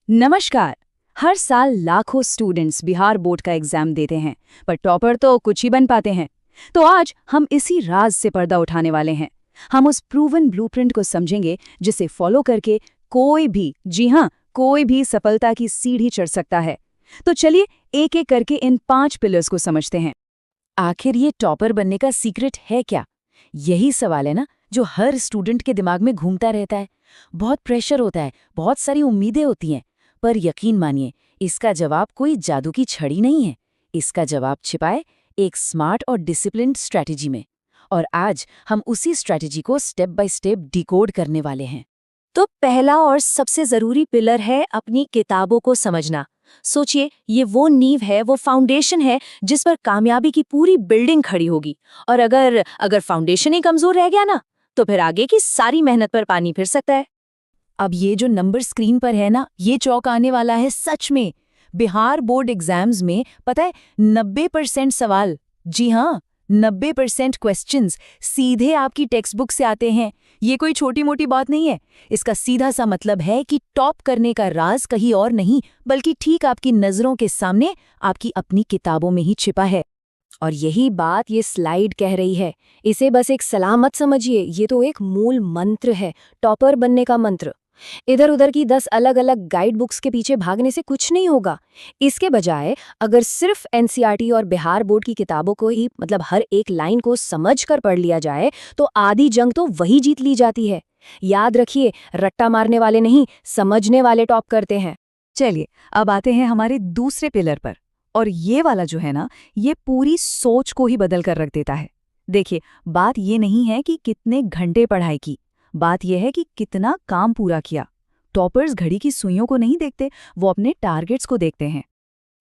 नमस्कार। हर साल लाखों स्टूडेंट्स बिहार बोर्ड का एग्जाम देते हैं, पर टॉपर तो कुछ ही बन पाते हैं। तो आज हम इसी राज से पर्दा उठाने वाले हैं। हम उस प्रूवन ब्लूप्रिंट को समझेंगे जिसे फॉलो करके कोई भी, जी हाँ, कोई भी सफलता की सीढ़ी चढ़ सकता है। तो चलिए एक एक करके इन 5 पिलर्स को समझते हैं। आखिर ये टॉपर बनने का सीक्रेट है क्या? यही सवाल है ना जो हर स्टूडेंट के दिमाग में घूमता रहता है। बहुत प्रेशर होता है, बहुत सारी उम्मीदें होती हैं, पर यकीन मानिए इसका जवाब कोई जादू की छड़ी नहीं है। इसका जवाब छिपा है एक स्मार्ट और डिसिप्लिन्ड स्ट्रैटेजी में। और आज हम उसी स्ट्रैटेजी को स्टेप बाय स्टेप डिकोड करने वाले हैं। तो पहला और सबसे जरूरी पिलर है अपनी किताबों को समझना। सोचिए, ये वो नींव है, वो फाउंडेशन है जिस पर कामयाबी की पूरी बिल्डिंग खड़ी होगी। और अगर अगर फाउंडेशन ही कमजोर रह गया ना, तो फिर आगे की सारी मेहनत पर पानी फिर सकता है। अब ये जो नंबर स्क्रीन पर है ना, ये चौंक आने वाला है सच में। बिहार बोर्ड एग्जाम्स में पता है 90% सवाल, जी हाँ, 90% क्वेश्चंस सीधे आपकी टेक्स्ट बुक से आते हैं। ये कोई छोटी मोटी बात नहीं है। इसका सीधा सा मतलब है कि टॉप करने का राज कहीं और नहीं, बल्कि ठीक आपकी नजरों के सामने आपकी अपनी किताबों में ही छिपा है। और यही बात ये स्लाइड कह रही है। इसे बस एक सलाह मत समझिए, ये तो एक मूल मंत्र है, टॉपर बनने का मंत्र। इधर उधर की 10 अलग अलग गाइड बुक्स के पीछे भागने से कुछ नहीं होगा। इसके बजाय अगर सिर्फ एनसीईआरटी और बिहार बोर्ड की किताबों को ही, मतलब हर एक लाइन को समझकर पढ़ लिया जाए, तो आधी जंग तो वही जीत ली जाती है। याद रखिए, रट्टा मारने वाले नहीं, समझने वाले टॉप करते हैं। चलिए अब आते हैं हमारे दूसरे पिलर पर। और ये वाला जो है ना, ये पूरी सोच को ही बदल कर रख देता है। देखिए, बात ये नहीं है कि कितने घंटे पढ़ाई की, बात यह है कि कितना काम पूरा किया। टॉपर्स घड़ी की सुइयों को नहीं देखते, वो अपने टारगेट्स को देखते हैं।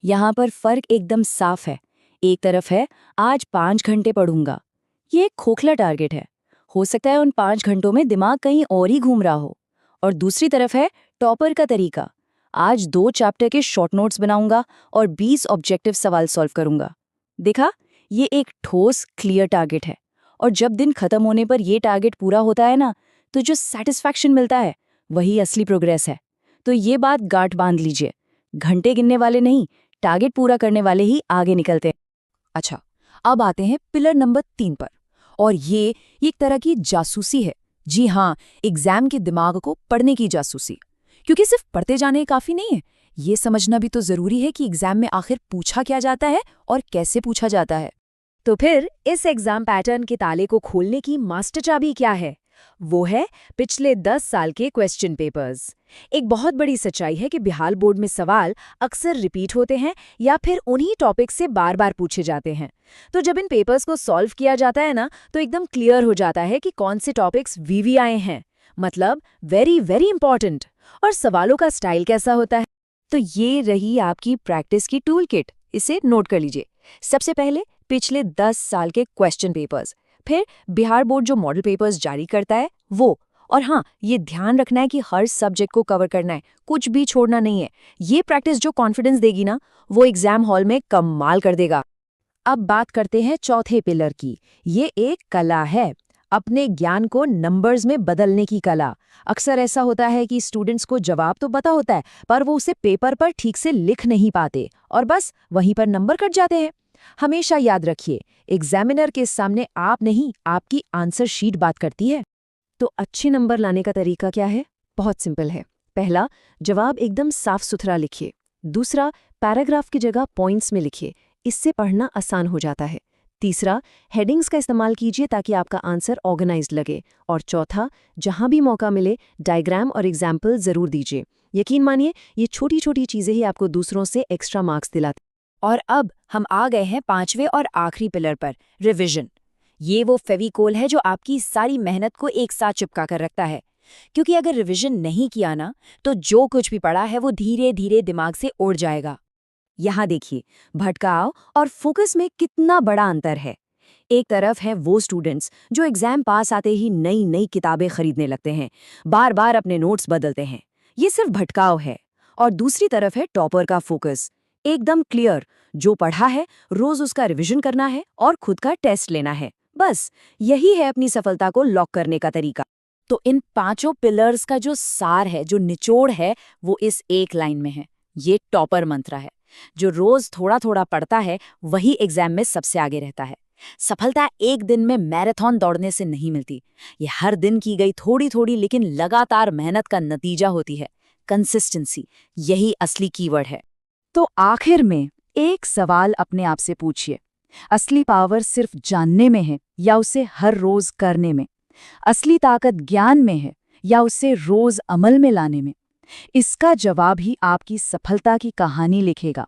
यहाँ पर फर्क एकदम साफ है। एक तरफ है आज 5 घंटे पढ़ूंगा, ये एक खोखला टारगेट है। हो सकता है उन 5 घंटों में दिमाग कहीं और ही घूम रहा हो। और दूसरी तरफ है टॉपर का तरीका, आज 2 चैप्टर के शॉर्ट नोट्स बनाऊंगा और 20 ऑब्जेक्टिव सवाल सॉल्व करूंगा। देखा, ये एक ठोस क्लियर टारगेट है। और जब दिन खत्म होने पर ये टारगेट पूरा होता है ना, तो जो सेटिस्फैक्शन मिलता है वही असली प्रोग्रेस है। तो ये बात गांठ बांध लीजिए, घंटे गिनने वाले नहीं, टारगेट पूरा करने वाले ही आगे निकलते हैं। अच्छा, अब आते हैं पिलर नंबर 3 पर। और ये एक तरह की जासूसी है। जी हाँ, एग्जाम के दिमाग को पढ़ने की जासूसी। क्योंकि सिर्फ पढ़ते जाने काफी नहीं है, ये समझना भी तो जरूरी है कि एग्जाम में आखिर पूछा क्या जाता है और कैसे पूछा जाता है। तो फिर इस एग्जाम पैटर्न के ताले को खोलने की मास्टर चाबी क्या है? वो है पिछले 10 साल के क्वेश्चन पेपर्स। एक बहुत बड़ी सच्चाई है कि बिहार बोर्ड में सवाल अक्सर रिपीट होते हैं या फिर उन्हीं टॉपिक से बार बार पूछे जाते हैं। तो जब इन पेपर्स को सॉल्व किया जाता है ना, तो एकदम क्लियर हो जाता है कि कौन से टॉपिक्स वीवी आए हैं, मतलब वेरी वेरी इंपॉर्टेंट। और सवालों का स्टाइल कैसा होता है? तो ये रही आपकी प्रैक्टिस की टूल किट। इसे नोट कर लीजिए। सबसे पहले पिछले 10 साल के क्वेश्चन पेपर्स, फिर बिहार बोर्ड जो मॉडल पेपर्स जारी करता है वो। और हाँ, ये ध्यान रखना है कि हर सब्जेक्ट को कवर करना है, कुछ भी छोड़ना नहीं है। ये प्रैक्टिस जो कॉन्फिडेंस देगी ना, वो एग्जाम हॉल में कमाल कर देगा। अब बात करते हैं चौथे पिलर की। ये एक कला है, अपने ज्ञान को नंबर्स में बदलने की कला। अक्सर ऐसा होता है कि स्टूडेंट्स को जवाब तो पता होता है, पर वो उसे पेपर पर ठीक से लिख नहीं पाते और बस वहीं पर नंबर कट जाते हैं। हमेशा याद रखिए, एग्जामिनर के सामने आप नहीं, आपकी आंसर शीट बात करती है। तो अच्छे नंबर लाने का तरीका क्या है? बहुत सिंपल है। पहला, जवाब एकदम साफ सुथरा लिखिए। दूसरा, पैराग्राफ की जगह पॉइंट्स में लिखिए, इससे पढ़ना आसान हो जाता है। तीसरा, हेडिंग्स का इस्तेमाल कीजिए ताकि आपका आंसर ऑर्गेनाइज्ड लगे। और चौथा, जहां भी मौका मिले डायग्राम और एग्जाम्पल जरूर दीजिए। यकीन मानिए, ये छोटी छोटी चीजें ही आपको दूसरों से एक्स्ट्रा मार्क्स दिलाती। और अब हम आ गए हैं 5वें और आखिरी पिलर पर, रिवीजन। ये वो फेविकोल है जो आपकी सारी मेहनत को एक साथ चिपका कर रखता है। क्योंकि अगर रिवीजन नहीं किया ना, तो जो कुछ भी पढ़ा है वो धीरे धीरे दिमाग से उड़ जाएगा। यहाँ देखिए, भटकाव और फोकस में कितना बड़ा अंतर है। एक तरफ है वो स्टूडेंट्स जो एग्जाम पास आते ही नई नई किताबें खरीदने लगते हैं, बार बार अपने नोट्स बदलते हैं, ये सिर्फ भटकाव है। और दूसरी तरफ है टॉपर का फोकस, एकदम क्लियर, जो पढ़ा है रोज उसका रिवीजन करना है और खुद का टेस्ट लेना है। बस यही है अपनी सफलता को लॉक करने का तरीका। तो इन पांचों पिलर्स का जो सार है, जो निचोड़ है, वो इस एक लाइन में है। ये टॉपर मंत्र है। जो रोज थोड़ा थोड़ा पढ़ता है वही एग्जाम में सबसे आगे रहता है। सफलता एक दिन में मैराथन दौड़ने से नहीं मिलती। ये हर दिन की गई थोड़ी थोड़ी लेकिन लगातार मेहनत का नतीजा होती है। कंसिस्टेंसी, यही असली कीवर्ड है। तो आखिर में एक सवाल अपने आप से पूछिए, असली पावर सिर्फ जानने में है या उसे हर रोज करने में? असली ताकत ज्ञान में है या उसे रोज अमल में लाने में? इसका जवाब ही आपकी सफलता की कहानी लिखेगा।